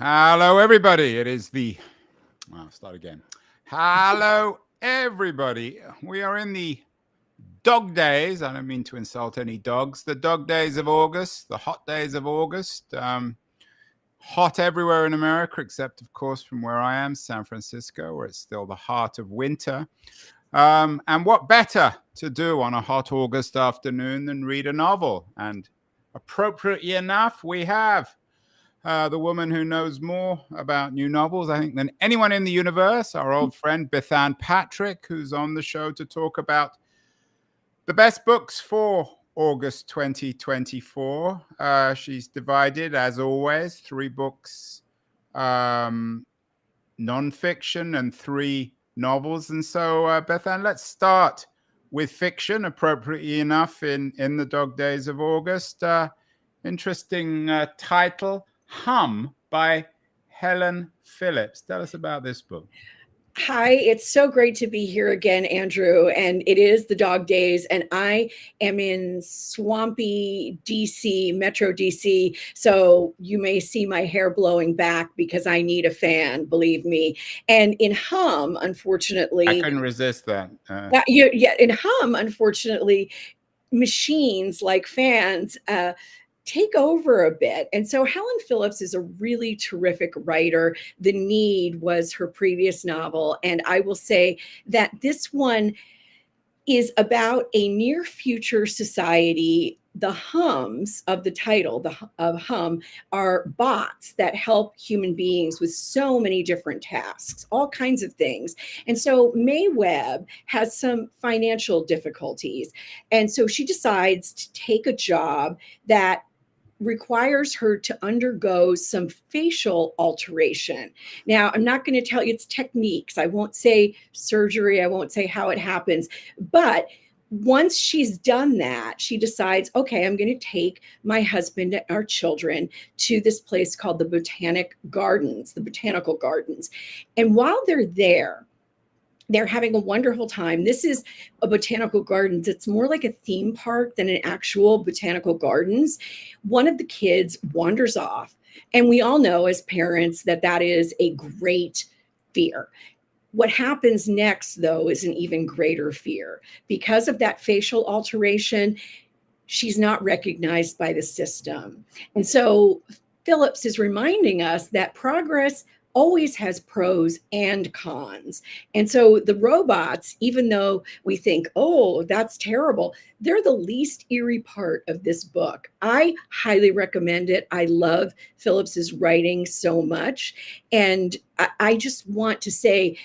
Hello, everybody. It is I'll start again. Hello, everybody. We are in the dog days. I don't mean to insult any dogs. The dog days of August, the hot days of August. Hot everywhere in America, except, of course, from where I am, San Francisco, where it's still the heart of winter. And what better to do on a hot August afternoon than read a novel? And appropriately enough, we have the woman who knows more about new novels, I think, than anyone in the universe, our old friend Bethanne Patrick, who's on the show to talk about the best books for August 2024. She's divided, as always, 3 books, nonfiction, and 3 novels. And so, Bethanne, let's start with fiction, appropriately enough, in the dog days of August. Interesting title, Hum, by Helen Phillips. Tell us about this book. Hi, it's so great to be here again, Andrew. And it is the dog days, and I am in swampy DC, Metro DC. So you may see my hair blowing back because I need a fan, believe me. And in Hum, unfortunately, I couldn't resist that. In Hum, unfortunately, machines like fans take over a bit. And so Helen Phillips is a really terrific writer. The Need was her previous novel. And I will say that this one is about a near future society. The hums of the title, of Hum, are bots that help human beings with so many different tasks, all kinds of things. And so Mae Webb has some financial difficulties. And so she decides to take a job that requires her to undergo some facial alteration. Now, I'm not going to tell you its techniques. I won't say surgery. I won't say how it happens. But once she's done that, she decides, okay, I'm going to take my husband and our children to this place called the Botanical Gardens. And while they're there, they're having a wonderful time. This is a botanical gardens. It's more like a theme park than an actual botanical gardens. One of the kids wanders off, and we all know as parents that that is a great fear. What happens next, though, is an even greater fear. Because of that facial alteration, she's not recognized by the system. And so Phillips is reminding us that progress always has pros and cons. And so the robots, even though we think, oh, that's terrible, they're the least eerie part of this book. I highly recommend it. I love Phillips's writing so much. And I just want to say,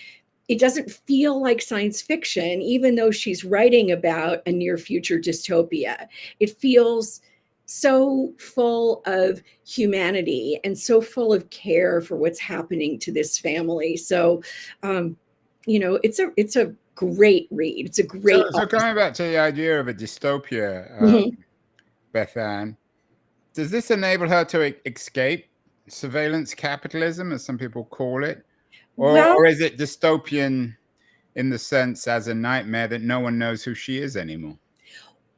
it doesn't feel like science fiction, even though she's writing about a near future dystopia. It feels so full of humanity and so full of care for what's happening to this family. So, it's a great read. It's a great. So coming back to the idea of a dystopia, Bethanne, does this enable her to escape surveillance capitalism, as some people call it, or is it dystopian in the sense as a nightmare that no one knows who she is anymore?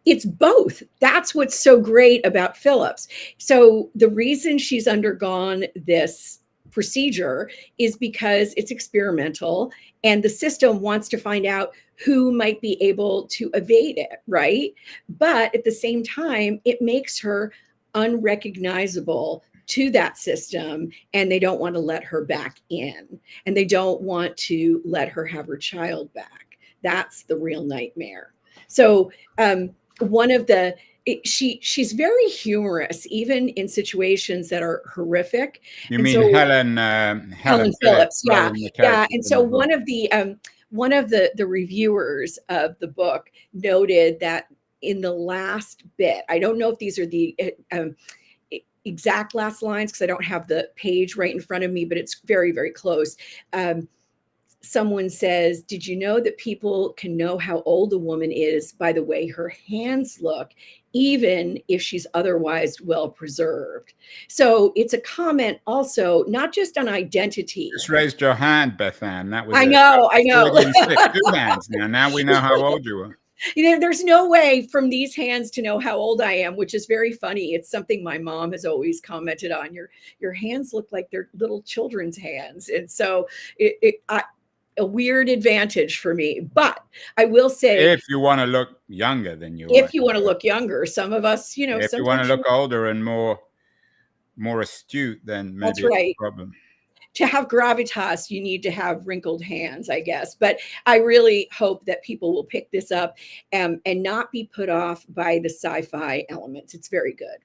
It's both. That's what's so great about Phillips. So the reason she's undergone this procedure is because it's experimental and the system wants to find out who might be able to evade it, right? But at the same time, it makes her unrecognizable to that system, and they don't want to let her back in, and they don't want to let her have her child back. That's the real nightmare. So, she's very humorous, even in situations that are horrific. You mean so, Helen Phillips? Yeah. And so one of the reviewers of the book noted that in the last bit, I don't know if these are the exact last lines because I don't have the page right in front of me, but it's very, very close. Someone says, did you know that people can know how old a woman is by the way her hands look, even if she's otherwise well preserved? So it's a comment also, not just on identity. Just raised your hand, Bethanne. That was I know. Two hands now. Now we know how old you are. There's no way from these hands to know how old I am, which is very funny. It's something my mom has always commented on. Your hands look like they're little children's hands. And so a weird advantage for me. But I will say, if you want to look younger than you are. if you want to look younger, some of us, If you want to sometimes look older and more astute, then that's maybe it's right. a problem. To have gravitas, you need to have wrinkled hands, I guess. But I really hope that people will pick this up and not be put off by the sci-fi elements. It's very good.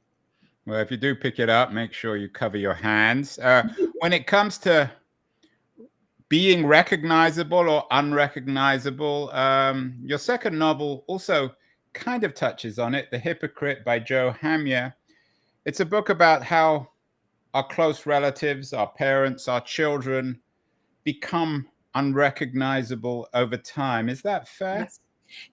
Well, if you do pick it up, make sure you cover your hands. When it comes to being recognizable or unrecognizable, your second novel also kind of touches on it, The Hypocrite by Joe Hamya. It's a book about how our close relatives, our parents, our children become unrecognizable over time. Is that fair? Yes,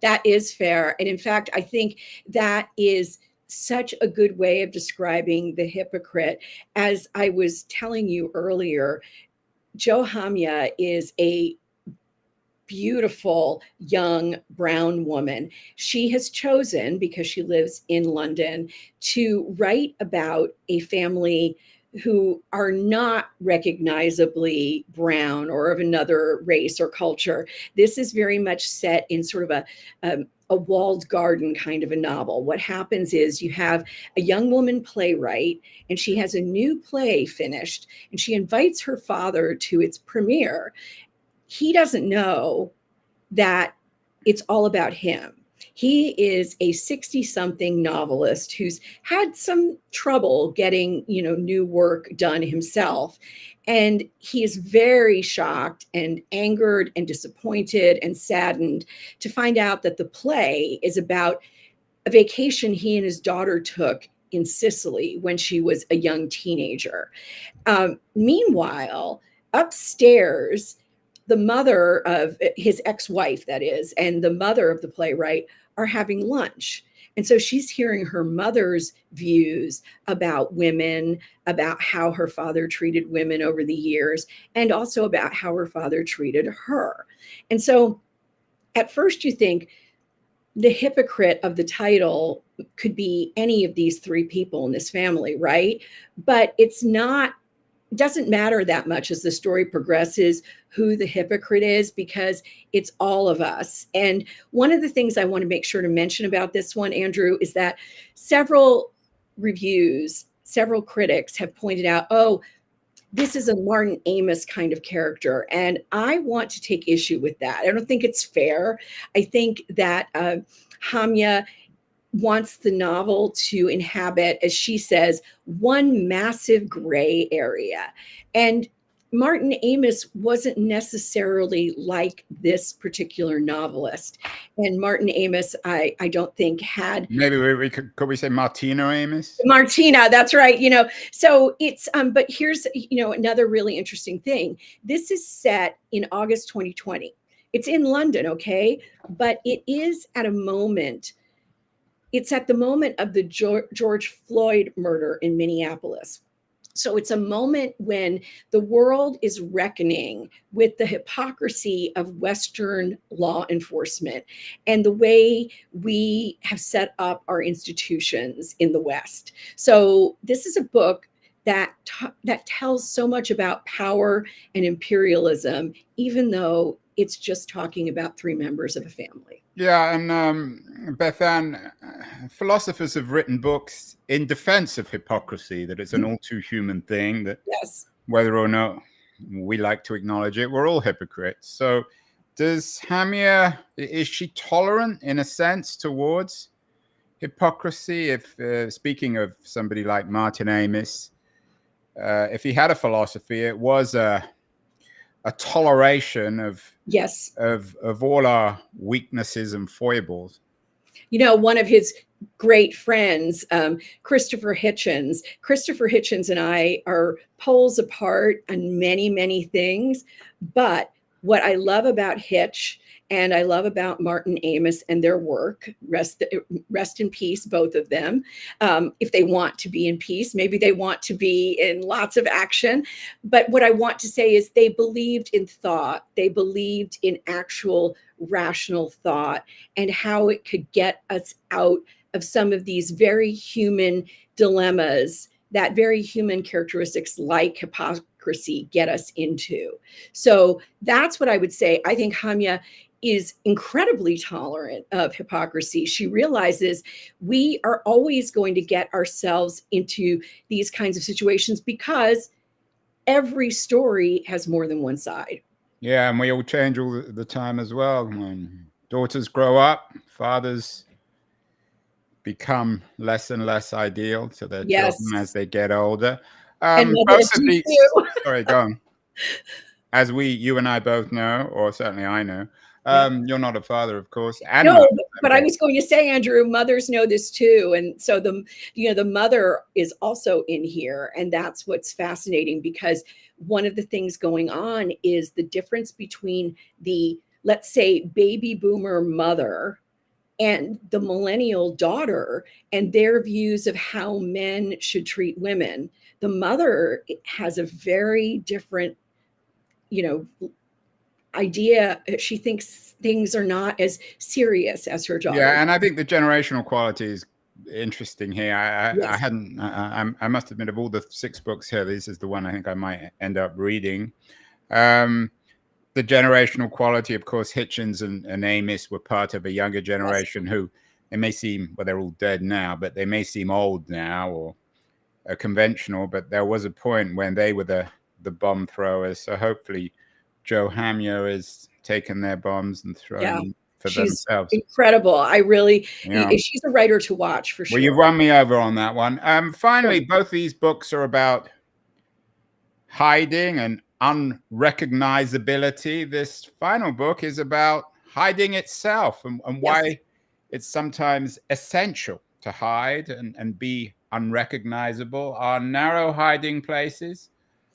that is fair. And in fact, I think that is such a good way of describing the hypocrite. As I was telling you earlier, Joe Hamya is a beautiful young brown woman. She has chosen, because she lives in London, to write about a family who are not recognizably brown or of another race or culture. This is very much set in sort of a walled garden kind of a novel. What happens is you have a young woman playwright, and she has a new play finished, and she invites her father to its premiere. He doesn't know that it's all about him. He is a 60-something novelist who's had some trouble getting, new work done himself. And he is very shocked and angered and disappointed and saddened to find out that the play is about a vacation he and his daughter took in Sicily when she was a young teenager. Meanwhile, upstairs, the mother of his ex-wife, that is, and the mother of the playwright are having lunch. And so she's hearing her mother's views about women, about how her father treated women over the years, and also about how her father treated her. And so at first you think the hypocrite of the title could be any of these three people in this family, right? But it's not. It doesn't matter that much as the story progresses who the hypocrite is, because it's all of us. And one of the things I want to make sure to mention about this one, Andrew, is that several reviews, several critics have pointed out, oh, this is a Martin Amis kind of character. And I want to take issue with that. I don't think it's fair. I think that Hamya wants the novel to inhabit, as she says, one massive gray area. And Martin Amis wasn't necessarily like this particular novelist. And Martin Amis, I don't think had. Maybe we could we say Martina Amis? Martina, that's right. So it's, but here's, another really interesting thing. This is set in August 2020. It's in London, okay? But it is at a moment. It's at the moment of the George Floyd murder in Minneapolis. So it's a moment when the world is reckoning with the hypocrisy of Western law enforcement and the way we have set up our institutions in the West. So this is a book that tells so much about power and imperialism, even though it's just talking about three members of a family. Yeah, and Bethanne, philosophers have written books in defense of hypocrisy, that it's an all too human thing, that yes, whether or not we like to acknowledge it, we're all hypocrites. So does Hamya, is she tolerant in a sense towards hypocrisy? If speaking of somebody like Martin Amis, if he had a philosophy, it was a toleration of yes, of all our weaknesses and foibles. One of his great friends, Christopher Hitchens. Christopher Hitchens and I are poles apart on many, many things, but what I love about Hitch and I love about Martin Amis and their work, rest in peace, both of them. If they want to be in peace, maybe they want to be in lots of action. But what I want to say is they believed in thought. They believed in actual rational thought and how it could get us out of some of these very human dilemmas that very human characteristics like hypocrisy get us into. So that's what I would say. I think Hamya is incredibly tolerant of hypocrisy. She realizes we are always going to get ourselves into these kinds of situations because every story has more than one side. Yeah, and we all change all the time as well. When daughters grow up, fathers become less and less ideal to their children as Yes. they get older. And Both mothers of do these, too. sorry, go on. As you and I both know, or certainly I know, Yeah. you're not a father, of course, and No, mother. but I was going to say, Andrew, mothers know this too. And so the mother is also in here. And that's what's fascinating because one of the things going on is the difference between the, let's say, baby boomer mother and the millennial daughter and their views of how men should treat women. The mother has a very different, you know, idea. She thinks things are not as serious as her daughter. Yeah, and I think the generational quality is interesting here. I Yes. hadn't. I must admit, of all the 6 books here, this is the one I think I might end up reading. The generational quality, of course, Hitchens and Amis were part of a younger generation who they may seem, well, they're all dead now, but they may seem old now or conventional. But there was a point when they were the bomb throwers. So hopefully, Joe Hamyo has taken their bombs and thrown them for She's themselves. incredible. I really, Yeah. she's a writer to watch for sure. Well, you've run me over on that one. Finally, both these books are about hiding and unrecognizability. This final book is about hiding itself and why it's sometimes essential to hide and be unrecognizable. Our Narrow Hiding Places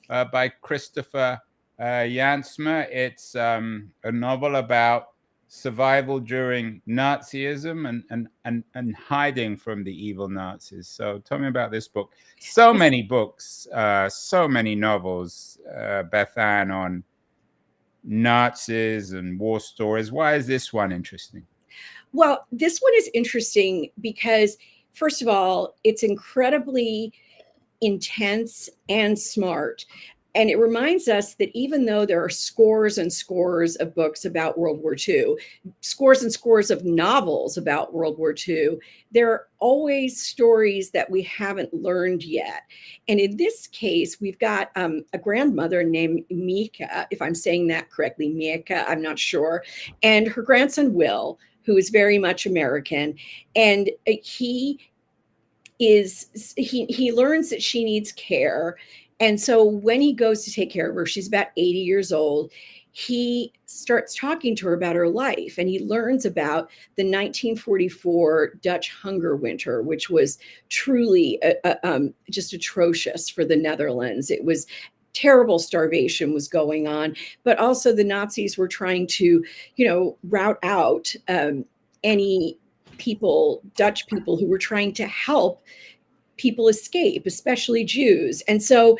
by Christopher Jansma. It's a novel about survival during Nazism and hiding from the evil Nazis. So tell me about this book. So many books, so many novels, Bethanne, on Nazis and war stories. Why is this one interesting? Well, this one is interesting because, first of all, it's incredibly intense and smart. And it reminds us that even though there are scores and scores of books about World War II, scores and scores of novels about World War II, there are always stories that we haven't learned yet. And in this case, we've got a grandmother named Mika, if I'm saying that correctly, Mika, I'm not sure, and her grandson, Will, who is very much American. And he learns that she needs care, and so when he goes to take care of her, she's about 80 years old, he starts talking to her about her life, and he learns about the 1944 Dutch hunger winter, which was truly just atrocious for the Netherlands. It was terrible. Starvation was going on, but also the Nazis were trying to rout out any people, Dutch people, who were trying to help people escape, especially Jews. And so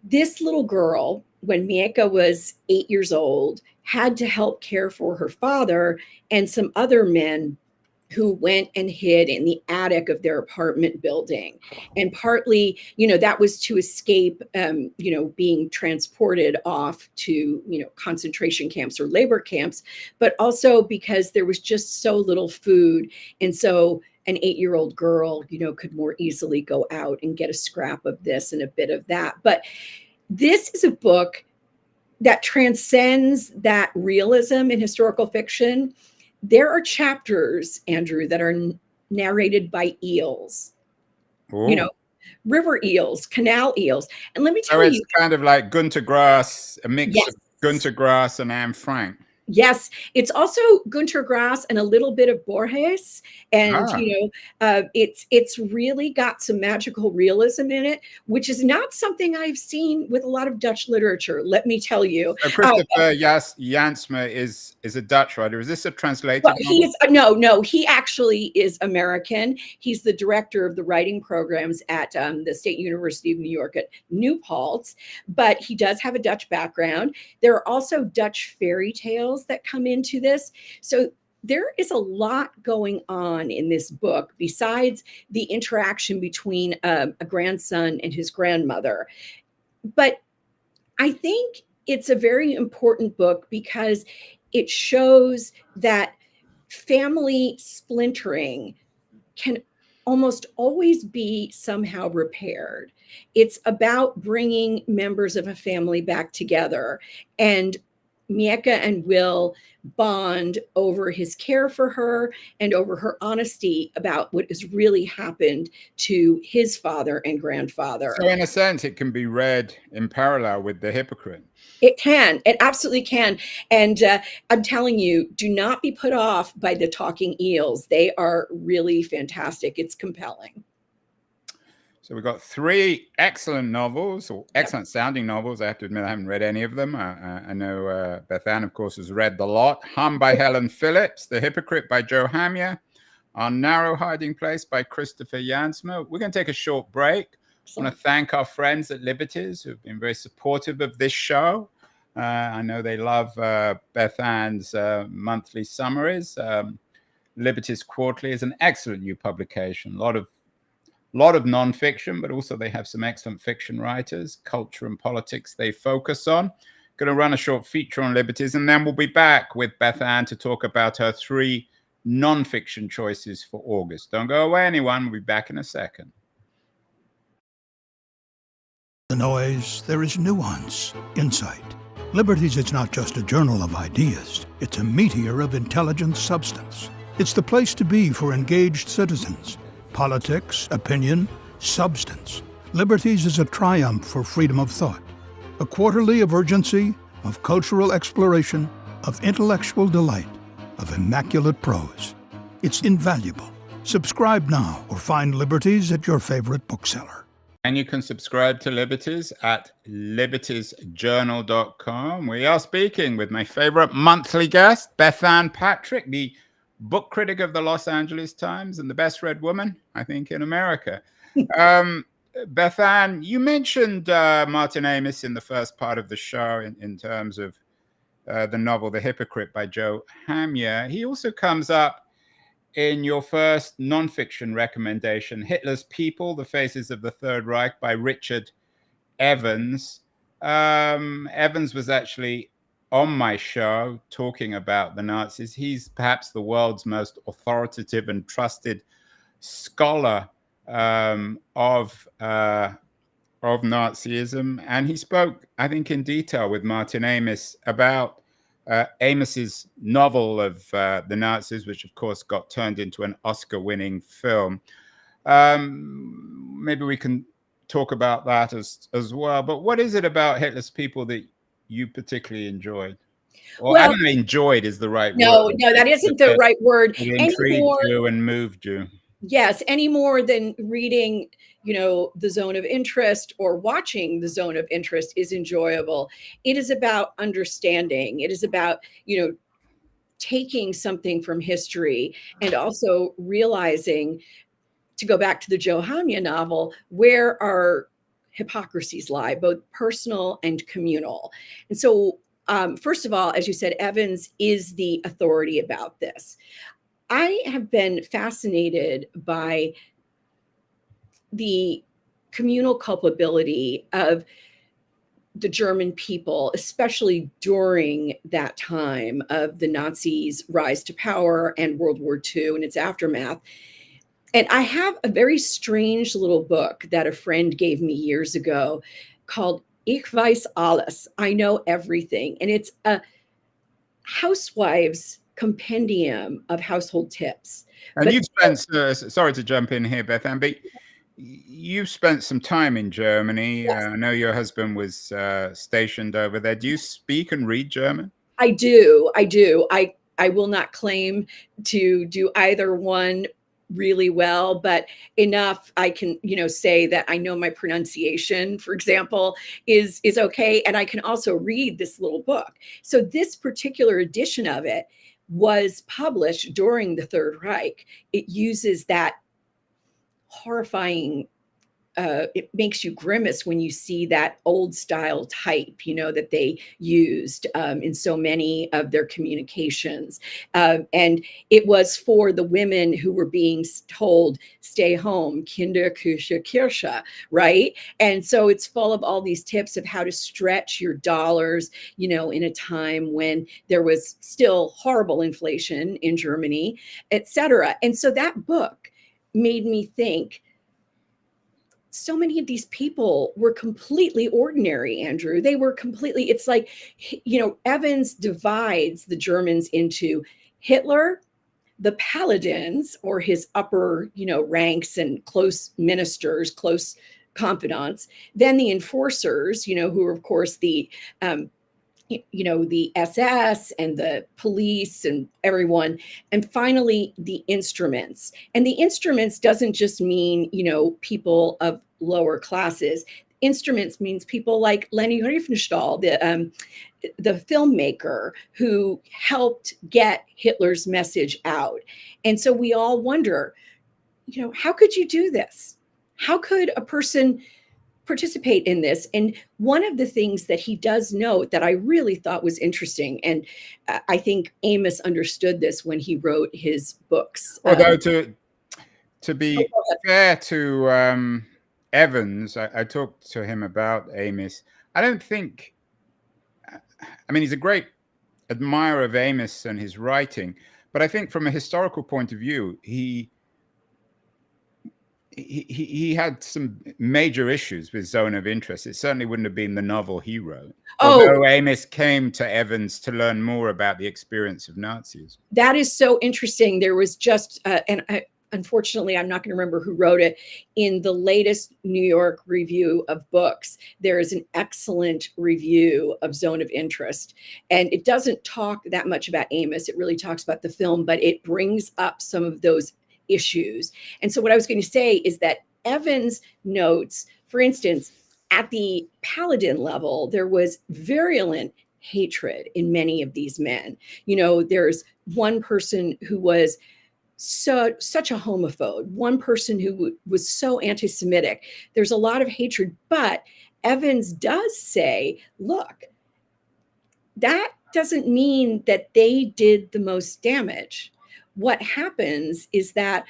this little girl, when Mieka was 8 years old, had to help care for her father and some other men who went and hid in the attic of their apartment building. And partly, that was to escape, being transported off to, concentration camps or labor camps, but also because there was just so little food. And so an 8-year-old girl, could more easily go out and get a scrap of this and a bit of that. But this is a book that transcends that realism in historical fiction. There are chapters, Andrew, that are narrated by eels, Ooh. River eels, canal eels. And let me tell So it's you, kind of like Gunter Grass, a mix yes, of Gunter Grass and Anne Frank. Yes, it's also Gunter Grass and a little bit of Borges, and Ah, it's really got some magical realism in it, which is not something I've seen with a lot of Dutch literature. Let me tell you. so Christopher Jansma is a Dutch writer. Is this a Well, translated he novel? is no. He actually is American. He's the director of the writing programs at the State University of New York at New Paltz, but he does have a Dutch background. There are also Dutch fairy tales that come into this, so there is a lot going on in this book besides the interaction between a grandson and his grandmother. But I think it's a very important book because it shows that family splintering can almost always be somehow repaired. It's about bringing members of a family back together. And Mieke and Will bond over his care for her and over her honesty about what has really happened to his father and grandfather. So in a sense, it can be read in parallel with The Hypocrite. It can. It absolutely can. And I'm telling you, do not be put off by the talking eels. They are really fantastic. It's compelling. So we've got three excellent novels, or Yep. excellent sounding novels. I have to admit, I haven't read any of them. I know Bethanne, of course, has read The Lot. Hum by Helen Phillips, The Hypocrite by Joe Hamya, Our Narrow Hiding Place by Christopher Jansma. We're going to take a short break. I want to thank our friends at Liberties who've been very supportive of this show. I know they love Bethanne's monthly summaries. Liberties Quarterly is an excellent new publication. A lot of nonfiction, but also they have some excellent fiction writers. Culture and politics they focus on. Going to run a short feature on Liberties, and then we'll be back with Bethanne to talk about her three nonfiction choices for August. Don't go away, anyone. We'll be back in a second. The noise, there is nuance, insight. Liberties is not just a journal of ideas, it's a meteor of intelligent substance. It's the place to be for engaged citizens. Politics, opinion, substance. Liberties is a triumph for freedom of thought. A quarterly of urgency, of cultural exploration, of intellectual delight, of immaculate prose. It's invaluable. Subscribe now or find Liberties at your favorite bookseller. And you can subscribe to Liberties at libertiesjournal.com. We are speaking with my favorite monthly guest, Bethanne Patrick, the book critic of the Los Angeles Times and the best read woman, I think, in America. Bethanne, you mentioned Martin Amis in the first part of the show in terms of the novel The Hypocrite by Joe Hamya. He also comes up in your first nonfiction recommendation, Hitler's People, The Faces of the Third Reich by Richard Evans. Evans was actually on my show talking about the Nazis. He's perhaps the world's most authoritative and trusted scholar of Nazism. And he spoke, I think, in detail with Martin Amis about Amis's novel of the Nazis, which of course got turned into an Oscar-winning film. Maybe we can talk about that as well. But what is it about Hitler's People that you particularly enjoyed? Or I don't know, enjoyed is the right word. No, that isn't the right word. It intrigued you and moved you. Yes, any more than reading, The Zone of Interest or watching The Zone of Interest is enjoyable. It is about understanding. It is about, taking something from history and also realizing, to go back to the Joe Hamya novel, where our hypocrisies lie, both personal and communal. And so, first of all, as you said, Evans is the authority about this. I have been fascinated by the communal culpability of the German people, especially during that time of the Nazis' rise to power and World War II and its aftermath. And I have a very strange little book that a friend gave me years ago called Ich weiß alles, I know everything. And it's a housewife's compendium of household tips. And you've spent, sorry to jump in here, Bethanne, but you've spent some time in Germany. Yes. I know your husband was stationed over there. Do you speak and read German? I do. I will not claim to do either one really well, but enough I can, say that I know my pronunciation, for example, is okay. And I can also read this little book. So this particular edition of it was published during the Third Reich. It uses that horrifying, it makes you grimace when you see that old style type, that they used in so many of their communications. And it was for the women who were being told, stay home, Kinder, Küche, Kirche, right? And so it's full of all these tips of how to stretch your dollars, in a time when there was still horrible inflation in Germany, et cetera. And so that book made me think, so many of these people were completely ordinary, Andrew. They were completely, it's like, Evans divides the Germans into Hitler, the paladins, or his upper, ranks and close ministers, close confidants, then the enforcers, who are, of course, the SS and the police and everyone. And finally, the instruments. And the instruments doesn't just mean, people of lower classes. Instruments means people like Leni Riefenstahl, the filmmaker who helped get Hitler's message out. And so we all wonder, how could you do this? How could a person participate in this? And one of the things that he does note that I really thought was interesting, and I think Amos understood this when he wrote his books. Although to be fair to Evans, I talked to him about Amos. I don't think, he's a great admirer of Amos and his writing, but I think from a historical point of view, he had some major issues with Zone of Interest. It certainly wouldn't have been the novel he wrote. Although Amos came to Evans to learn more about the experience of Nazis. That is so interesting. There was just, unfortunately, I'm not going to remember who wrote it. In the latest New York Review of Books, there is an excellent review of Zone of Interest. And it doesn't talk that much about Amos. It really talks about the film, but it brings up some of those issues. And so what I was going to say is that Evans notes, for instance, at the paladin level, there was virulent hatred in many of these men. There's one person who was such a homophobe, one person who was so anti-Semitic. There's a lot of hatred, but Evans does say, look, that doesn't mean that they did the most damage. What happens is that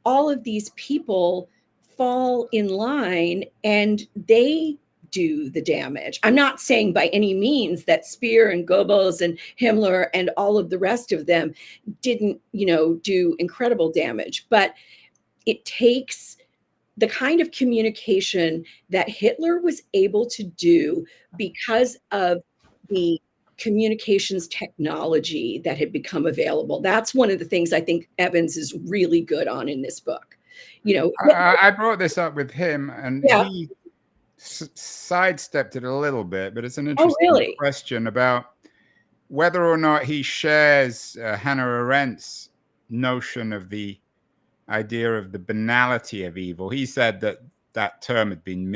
all of these people fall in line and they do the damage. I'm not saying by any means that Speer and Goebbels and Himmler and all of the rest of them didn't, do incredible damage, but it takes the kind of communication that Hitler was able to do because of the communications technology that had become available. That's one of the things I think Evans is really good on in this book. I brought this up with him, and yeah. he sidestepped it a little bit, but it's an interesting question about whether or not he shares Hannah Arendt's notion of the idea of the banality of evil. He said that term had been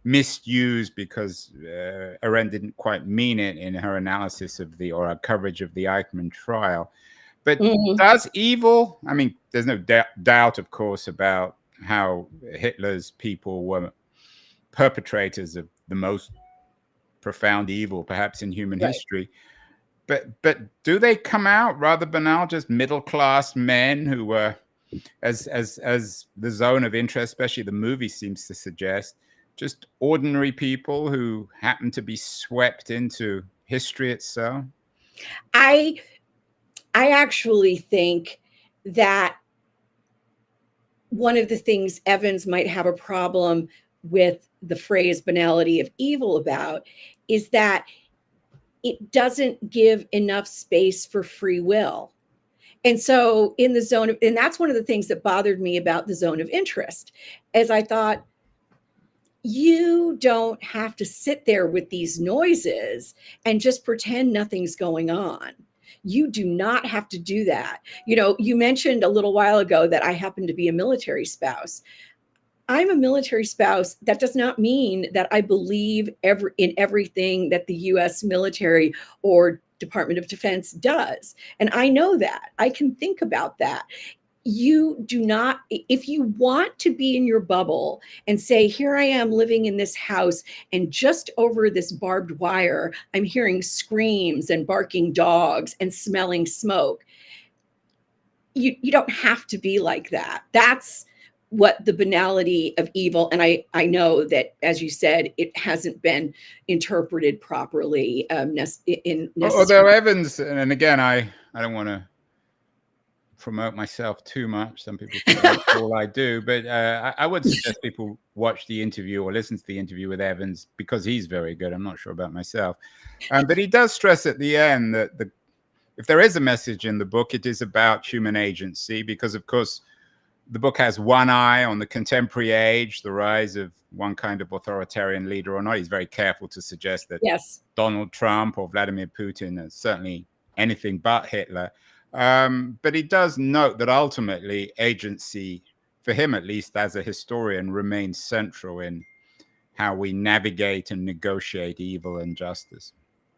misused because Arendt didn't quite mean it in her analysis of her coverage of the Eichmann trial. But does evil, there's no doubt, of course, about how Hitler's people were perpetrators of the most profound evil, perhaps in human history. But do they come out rather banal, just middle-class men who were, as the Zone of Interest, especially the movie seems to suggest, just ordinary people who happen to be swept into history itself? I actually think that one of the things Evans might have a problem with the phrase banality of evil about is that it doesn't give enough space for free will. And so in the zone of, and that's one of the things that bothered me about the Zone of Interest, as I thought, you don't have to sit there with these noises and just pretend nothing's going on. You do not have to do that. You know, you mentioned a little while ago that I happen to be a military spouse. I'm a military spouse. That does not mean that I believe in everything that the US military or Department of Defense does. And I know that. I can think about that. You do not, if you want to be in your bubble and say, here I am living in this house, and just over this barbed wire, I'm hearing screams and barking dogs and smelling smoke. You don't have to be like that. That's what the banality of evil. And I know that, as you said, it hasn't been interpreted properly Although Evans, and again, I don't want to promote myself too much. Some people think that's all I do, but I would suggest people watch the interview or listen to the interview with Evans, because he's very good. I'm not sure about myself. But he does stress at the end that if there is a message in the book, it is about human agency, because, of course, the book has one eye on the contemporary age, the rise of one kind of authoritarian leader or not. He's very careful to suggest that Donald Trump or Vladimir Putin is certainly anything but Hitler. But he does note that ultimately agency, for him at least as a historian, remains central in how we navigate and negotiate evil and justice.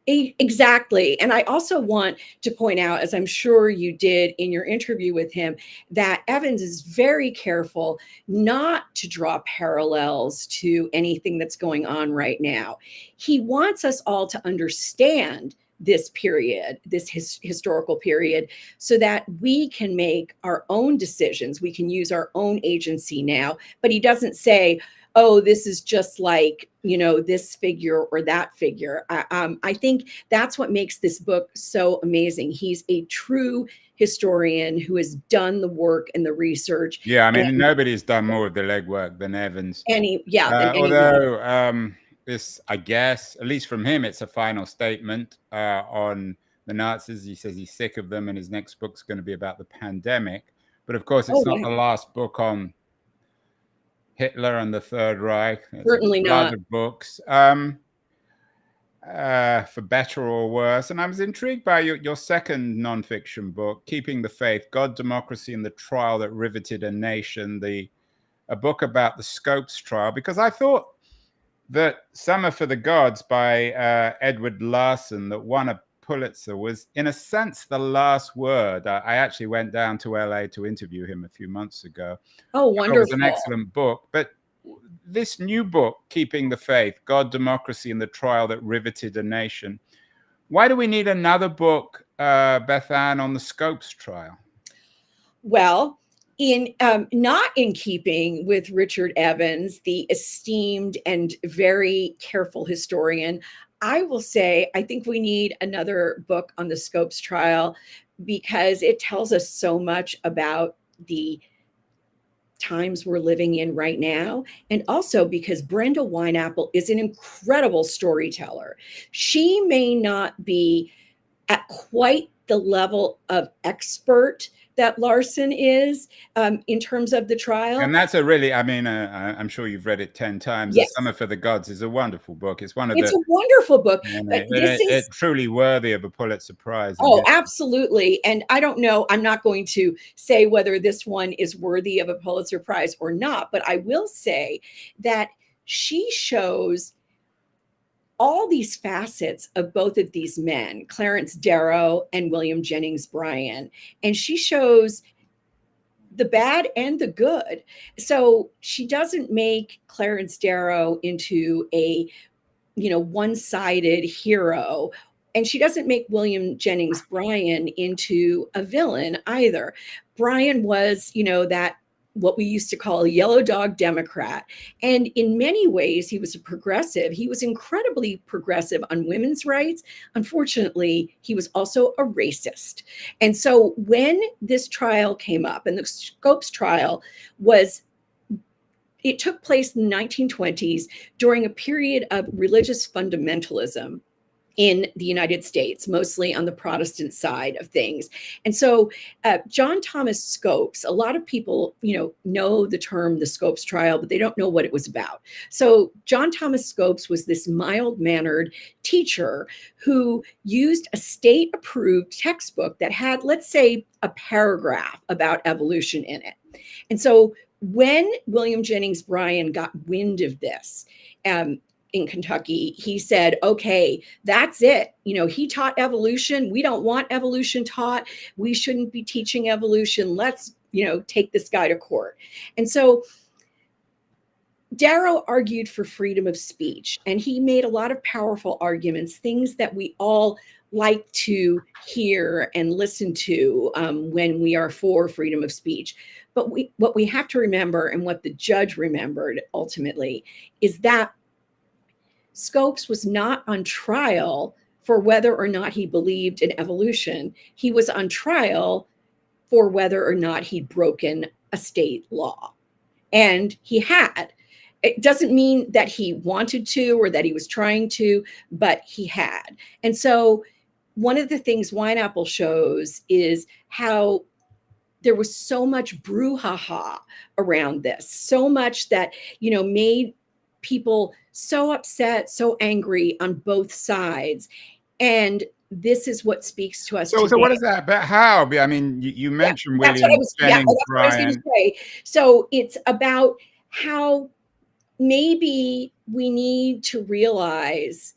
Exactly. And I also want to point out, as I'm sure you did in your interview with him, that Evans is very careful not to draw parallels to anything that's going on right now. He wants us all to understand this period, this historical period, so that we can make our own decisions. We can use our own agency now. But he doesn't say, oh, this is just like, you know, this figure or that figure. I think that's what makes this book so amazing. He's a true historian who has done the work and the research. Yeah, I mean, nobody's done more of the legwork than Evans. Although this, I guess, at least from him, it's a final statement on the Nazis. He says he's sick of them, and his next book's going to be about the pandemic. But of course, it's not the last book on Hitler and the Third Reich. Certainly not. Of books, for better or worse. And I was intrigued by your second nonfiction book, Keeping the Faith: God, Democracy, and the Trial That Riveted a Nation, a book about the Scopes trial, because I thought that Summer for the Gods by Edward Larson, that won a Pulitzer, was in a sense the last word. I actually went down to LA to interview him a few months ago. Oh, wonderful. It was an excellent book. But this new book, Keeping the Faith: God, Democracy, and the Trial That Riveted a Nation, why do we need another book, Bethanne, on the Scopes trial? Well, not in keeping with Richard Evans, the esteemed and very careful historian, I will say I think we need another book on the Scopes trial, because it tells us so much about the times we're living in right now. And also because Brenda Wineapple is an incredible storyteller. She may not be at quite the level of expert that Larson is in terms of the trial. And that's I'm sure you've read it 10 times. Yes. Summer for the Gods is a wonderful book. It's a wonderful book. But it's truly worthy of a Pulitzer Prize. Oh, absolutely. And I don't know, I'm not going to say whether this one is worthy of a Pulitzer Prize or not, but I will say that she shows all these facets of both of these men, Clarence Darrow and William Jennings Bryan. And she shows the bad and the good. So she doesn't make Clarence Darrow into a, one-sided hero. And she doesn't make William Jennings Bryan into a villain either. Bryan was, that what we used to call a yellow dog Democrat. And in many ways, he was a progressive. He was incredibly progressive on women's rights. Unfortunately, he was also a racist. And so when this trial came up, and the Scopes trial it took place in the 1920s during a period of religious fundamentalism. in the United States, mostly on the Protestant side of things. And so John Thomas Scopes, a lot of people, know the term the Scopes trial, but they don't know what it was about. So John Thomas Scopes was this mild-mannered teacher who used a state-approved textbook that had, let's say, a paragraph about evolution in it. And so when William Jennings Bryan got wind of this, in Kentucky, he said, okay, that's it. He taught evolution. We don't want evolution taught. We shouldn't be teaching evolution. Let's, take this guy to court. And so Darrow argued for freedom of speech, and he made a lot of powerful arguments, things that we all like to hear and listen to when we are for freedom of speech. But what we have to remember, and what the judge remembered ultimately, is that Scopes was not on trial for whether or not he believed in evolution. He was on trial for whether or not he'd broken a state law. And he had. It doesn't mean that he wanted to or that he was trying to, but he had. And so one of the things Wineapple shows is how there was so much brouhaha around this, so much that, made people so upset, so angry on both sides. And this is what speaks to us today. So what is that about? How? I mean, you mentioned William Jennings that's what I was going to say. So it's about how maybe we need to realize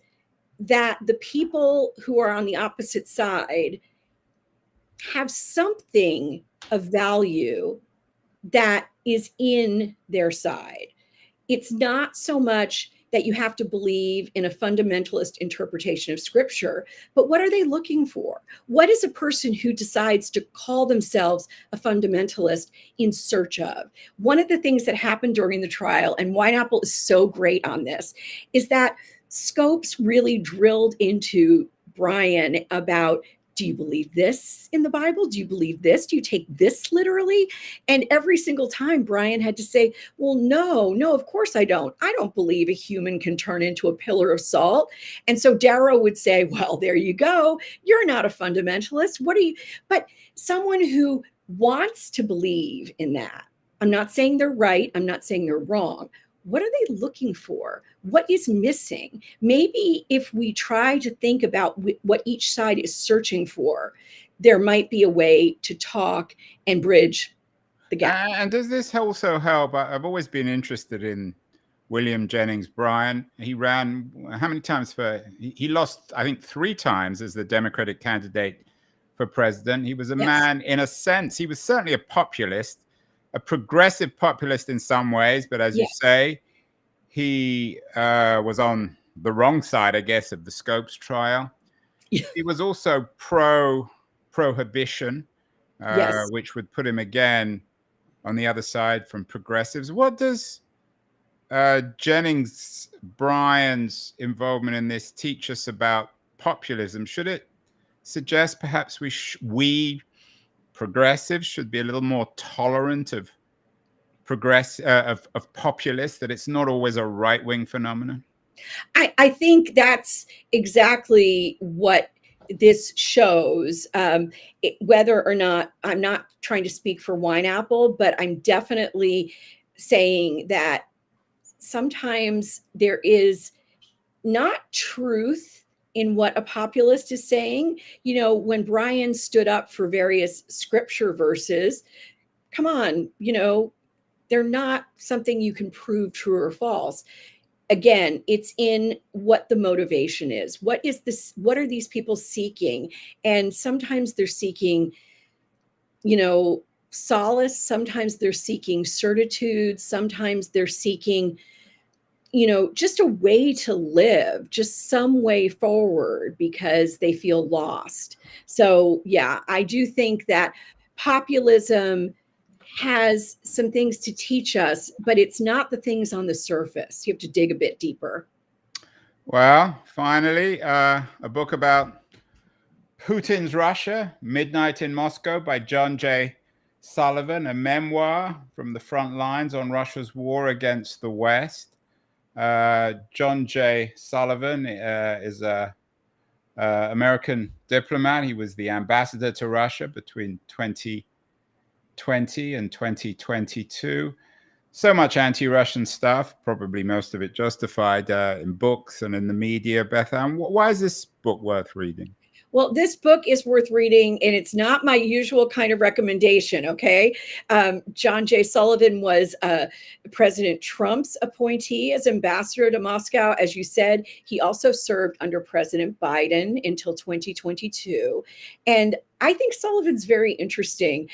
that the people who are on the opposite side have something of value that is in their side. It's not so much that you have to believe in a fundamentalist interpretation of scripture, but what are they looking for? What is a person who decides to call themselves a fundamentalist in search of? One of the things that happened during the trial, and Wineapple is so great on this, is that Scopes really drilled into Bryan about, do you believe this in the Bible? Do you believe this? Do you take this literally? And every single time Bryan had to say, well, no, of course I don't. I don't believe a human can turn into a pillar of salt. And so Darrow would say, well, there you go. You're not a fundamentalist. But someone who wants to believe in that. I'm not saying they're right. I'm not saying they're wrong. What are they looking for? What is missing? Maybe if we try to think about what each side is searching for, there might be a way to talk and bridge the gap. And does this also help? I've always been interested in William Jennings Bryan. He ran how many times he lost, I think, 3 times as the Democratic candidate for president. He was a man, in a sense, he was certainly a populist, a progressive populist in some ways, but as you say, he was on the wrong side, I guess, of the Scopes trial. He was also pro-prohibition, which would put him again on the other side from progressives. What does Jennings Bryan's involvement in this teach us about populism? Should it suggest perhaps we progressives should be a little more tolerant of populists, that it's not always a right-wing phenomenon? I think that's exactly what this shows. Whether or not, I'm not trying to speak for Wineapple, but I'm definitely saying that sometimes there is not truth in what a populist is saying. When Bryan stood up for various scripture verses, come on, they're not something you can prove true or false. Again, it's in what the motivation is. What are these people seeking? And sometimes they're seeking, solace. Sometimes they're seeking certitude. Sometimes they're seeking, just a way to live, just some way forward because they feel lost. So, yeah, I do think that populism has some things to teach us, but it's not the things on the surface. You have to dig a bit deeper. Well, finally, a book about Putin's Russia, Midnight in Moscow by John J. Sullivan, a memoir from the front lines on Russia's war against the West. John J. Sullivan is a American diplomat. He was the ambassador to Russia between 2020 and 2022. So much anti-Russian stuff, probably most of it justified in books and in the media. Bethanne, why is this book worth reading? Well, this book is worth reading, and it's not my usual kind of recommendation, okay? John J. Sullivan was President Trump's appointee as ambassador to Moscow. As you said, he also served under President Biden until 2022. And I think Sullivan's very interesting.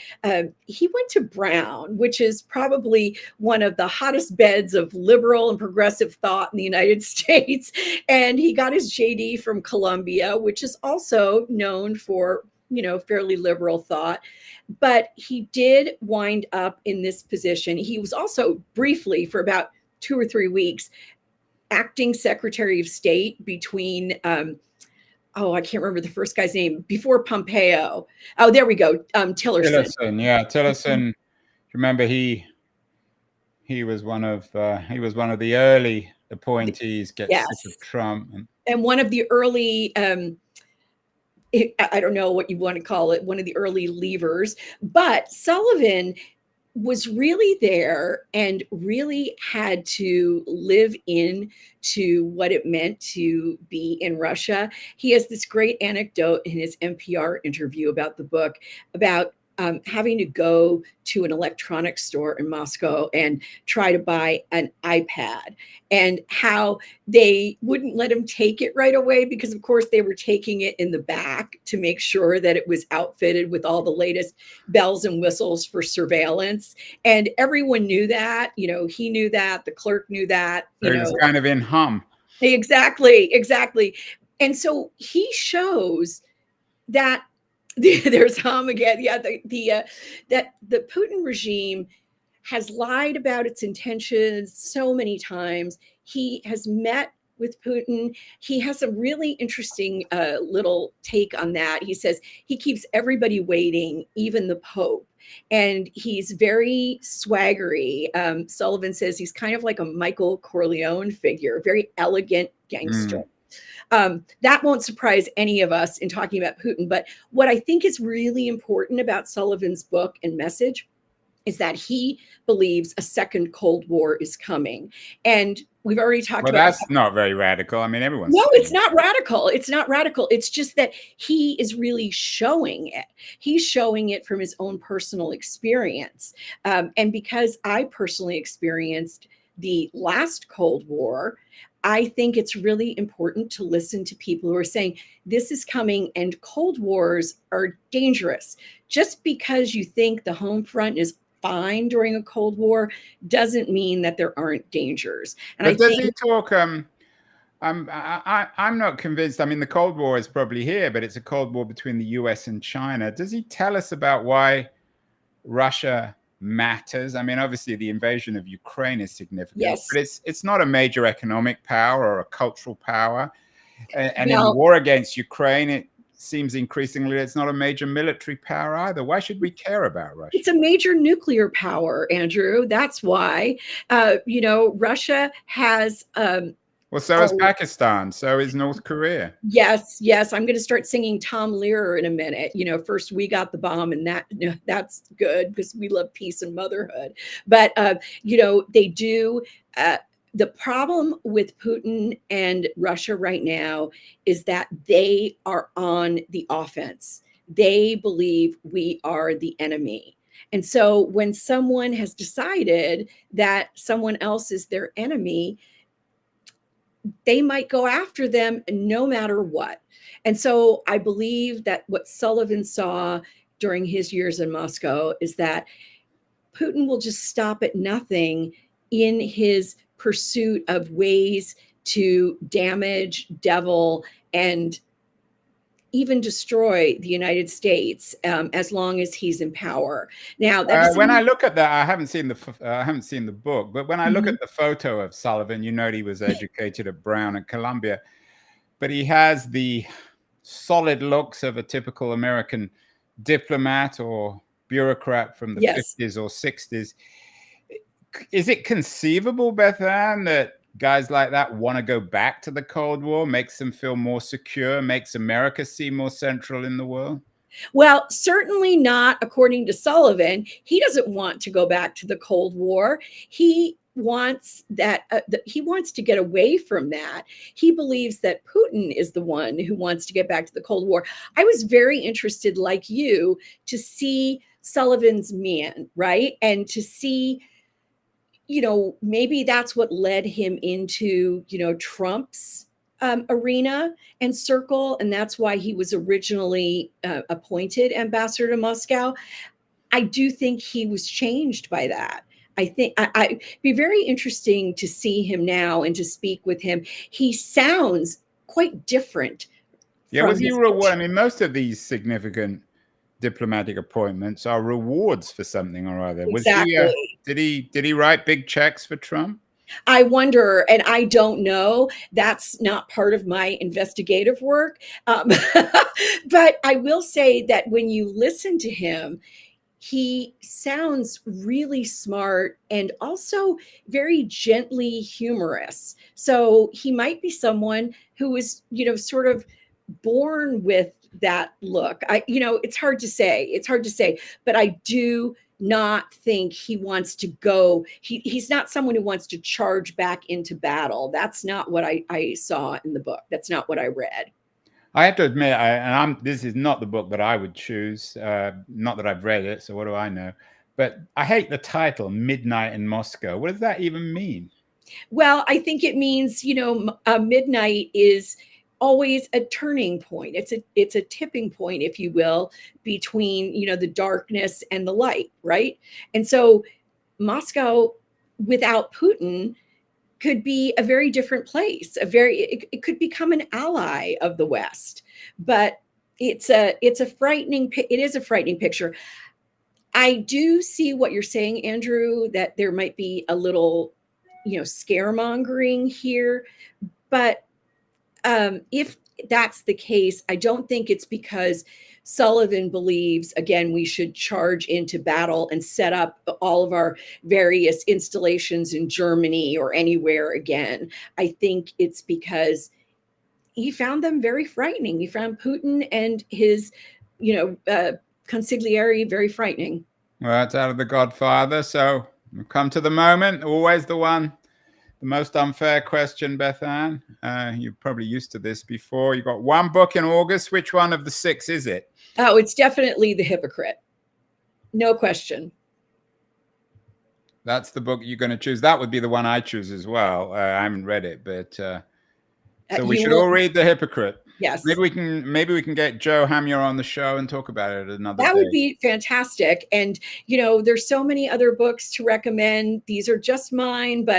He went to Brown, which is probably one of the hottest beds of liberal and progressive thought in the United States. And he got his JD from Columbia, which is also known for, fairly liberal thought. But he did wind up in this position. He was also briefly, for about 2 or 3 weeks, acting Secretary of State between I can't remember the first guy's name, before Pompeo. Oh, there we go. Tillerson. Tillerson. Remember, he was one of the early appointees. Gets sick of Trump, and one of the early. I don't know what you want to call it. One of the early levers, but Sullivan was really there and really had to live into what it meant to be in Russia. He has this great anecdote in his NPR interview about the book, about having to go to an electronics store in Moscow and try to buy an iPad, and how they wouldn't let him take it right away because, of course, they were taking it in the back to make sure that it was outfitted with all the latest bells and whistles for surveillance. And everyone knew that. He knew that. The clerk knew that. It was kind of in hum. Exactly. And so he shows that there's hum again. Yeah, that the Putin regime has lied about its intentions so many times. He has met with Putin. He has a really interesting little take on that. He says he keeps everybody waiting, even the Pope. And he's very swaggery. Sullivan says he's kind of like a Michael Corleone figure, very elegant gangster. That won't surprise any of us in talking about Putin. But what I think is really important about Sullivan's book and message is that he believes a second Cold War is coming. And we've already talked about that's not very radical. I mean, everyone's. No, it's not radical. It's not radical. It's just that he is really showing it. He's showing it from his own personal experience. And because I personally experienced the last Cold War, I think it's really important to listen to people who are saying this is coming and Cold Wars are dangerous. Just because you think the home front is fine during a Cold War doesn't mean that there aren't dangers. And does he talk? I'm not convinced. I mean, the Cold War is probably here, but it's a Cold War between the U.S. and China. Does he tell us about why Russia matters? I mean, obviously the invasion of Ukraine is significant, but it's not a major economic power or a cultural power. And in the war against Ukraine, it seems increasingly it's not a major military power either. Why should we care about Russia? It's a major nuclear power, Andrew. That's why. Russia has well, so is Pakistan. So is North Korea. Yes. I'm going to start singing Tom Lehrer in a minute. First we got the bomb, and that's good because we love peace and motherhood. But they do. The problem with Putin and Russia right now is that they are on the offense. They believe we are the enemy. And so when someone has decided that someone else is their enemy, they might go after them no matter what. And so I believe that what Sullivan saw during his years in Moscow is that Putin will just stop at nothing in his pursuit of ways to damage, devil, and even destroy the United States as long as he's in power. Now, when I look at that, I haven't seen the book, but when I look at the photo of Sullivan, he was educated at Brown and Columbia, but he has the solid looks of a typical American diplomat or bureaucrat from the 50s or 60s. Is it conceivable, Bethanne, that guys like that want to go back to the Cold War, makes them feel more secure, makes America seem more central in the world? Well, certainly not according to Sullivan. He doesn't want to go back to the Cold War. He wants that he wants to get away from that. He believes that Putin is the one who wants to get back to the Cold War. I was very interested, like you, to see Sullivan's man, right? And to see, maybe that's what led him into, Trump's arena and circle, and that's why he was originally appointed ambassador to Moscow. I do think he was changed by that. I think I'd be very interesting to see him now and to speak with him. He sounds quite different. Yeah, was he reward? I mean, most of these significant diplomatic appointments are rewards for something or other. Exactly. Was he? Did he write big checks for Trump? I wonder, and I don't know. That's not part of my investigative work. But I will say that when you listen to him, he sounds really smart and also very gently humorous. So he might be someone who was, sort of born with that look. It's hard to say. It's hard to say, but I do not think he wants to go. He's not someone who wants to charge back into battle. That's not what I saw in the book. That's not what I read. I have to admit, this is not the book that I would choose. Not that I've read it, so what do I know? But I hate the title, Midnight in Moscow. What does that even mean? Well, I think it means, midnight is always a turning point. It's a tipping point, if you will, between, the darkness and the light, right? And so Moscow without Putin could be a very different place. It could become an ally of the West. But it is a frightening picture. I do see what you're saying, Andrew, that there might be a little, scaremongering here. But if that's the case, I don't think it's because Sullivan believes, again, we should charge into battle and set up all of our various installations in Germany or anywhere again. I think it's because he found them very frightening. He found Putin and his, consigliere very frightening. Well, it's out of The Godfather. So we've come to the moment, always the most unfair question, Bethanne. You're probably used to this before. You got one book in August. Which one of the 6 is it? Oh, it's definitely The Hypocrite. No question. That's the book you're going to choose. That would be the one I choose as well. I haven't read it, but so we should all read The Hypocrite. Yes. Maybe we can get Joe Hamyer on the show and talk about it another day. That would be fantastic. And, there's so many other books to recommend. These are just mine, but